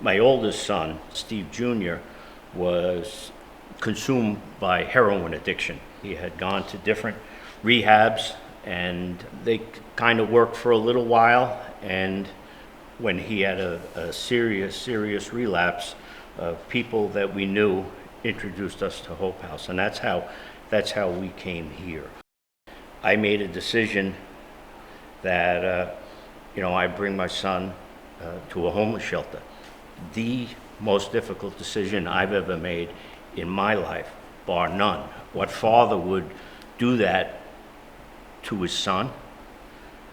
My oldest son, Steve Jr., was consumed by heroin addiction. He had gone to different rehabs and they kind of worked for a little while, and when he had a serious relapse, people that we knew introduced us to Hope House, and that's how we came here. I made a decision that I bring my son to a homeless shelter. The most difficult decision I've ever made in my life, bar none. What father would do that to his son?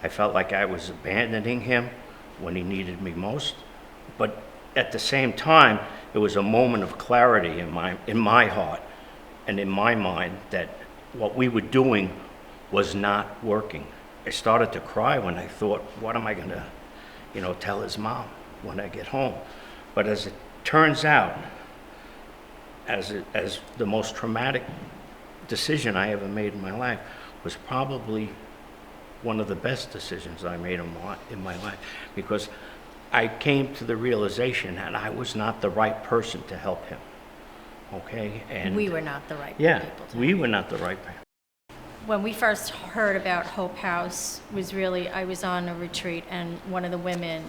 I felt like I was abandoning him when he needed me most. But at the same time, it was a moment of clarity in my heart and in my mind that what we were doing was not working. I started to cry when I thought, what am I going to, tell his mom when I get home? But as it turns out, as the most traumatic decision I ever made in my life was probably one of the best decisions I made in my life, because I came to the realization that I was not the right person to help him. Okay? And we were not the right yeah, people to we help. were not the right people. When we first heard about Hope House I was on a retreat, and one of the women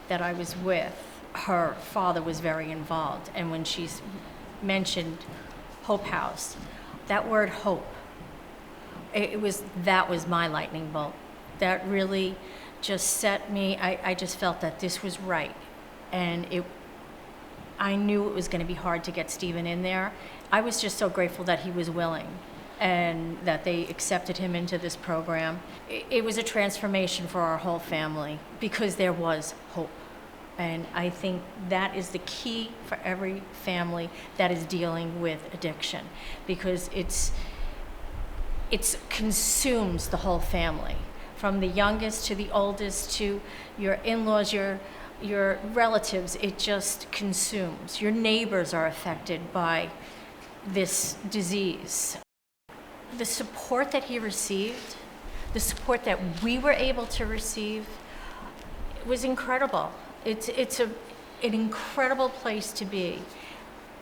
that I was with, her father was very involved. And when she mentioned Hope House, that word hope, that was my lightning bolt. That really just set me, I just felt that this was right. And I knew it was going to be hard to get Stephen in there. I was just so grateful that he was willing and that they accepted him into this program. It was a transformation for our whole family because there was hope. And I think that is the key for every family that is dealing with addiction, because it consumes the whole family, from the youngest to the oldest to your in-laws, your relatives. It just consumes. Your neighbors are affected by this disease. The support that he received, the support that we were able to receive, was incredible. It's an incredible place to be.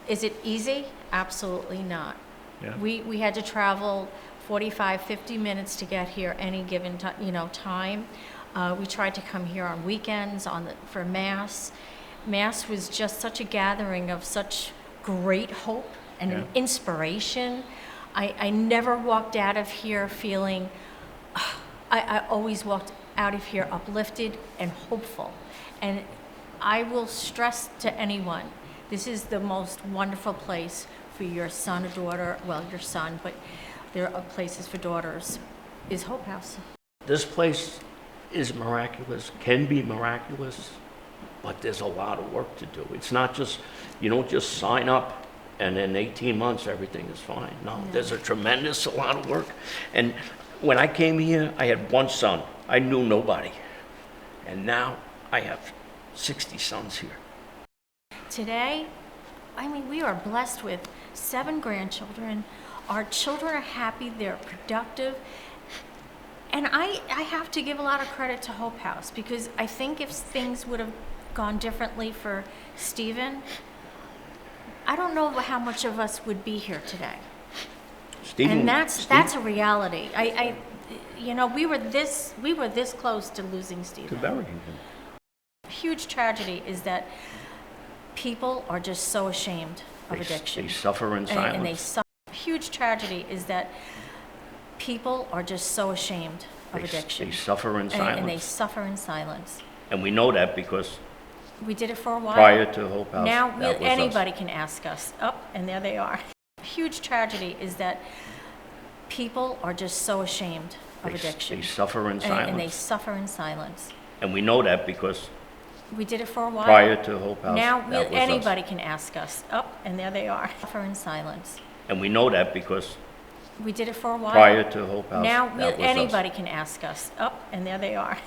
Is it easy? Absolutely not. Yeah. We had to travel 45, 50 minutes to get here any given time. We tried to come here on weekends for Mass. Mass was just such a gathering of such great hope and an inspiration. I never walked out of here feeling, I always walked out of here uplifted and hopeful. And I will stress to anyone, this is the most wonderful place for your son or daughter, well, your son, but there are places for daughters, is Hope House. This place is miraculous, can be miraculous, but there's a lot of work to do. It's not just, you don't just sign up and in 18 months everything is fine. No, there's a tremendous amount of work. And when I came here, I had one son. I knew nobody. And now I have 60 sons here. Today, we are blessed with 7 grandchildren. Our children are happy, they're productive. And I have to give a lot of credit to Hope House, because I think if things would have gone differently for Stephen, I don't know how much of us would be here today. And that's a reality. We were this close to losing Stephen. A huge tragedy is that people are just so ashamed of addiction. They suffer in silence. And they suffer. Huge tragedy is that people are just so ashamed of addiction. They suffer in silence. And they suffer in silence. And we know that because we did it for a while. Prior to Hope House, now that was anybody us. Can ask us. And there they are. Huge tragedy is that people are just so ashamed of addiction. They suffer in silence. And they suffer in silence. And we know that because we did it for a while. Prior to Hope House, now that was anybody us. Can ask us. And there they are. Suffer in silence. And we know that because we did it for a while. Prior to Hope House, now that was anybody us. Can ask us. And there they are.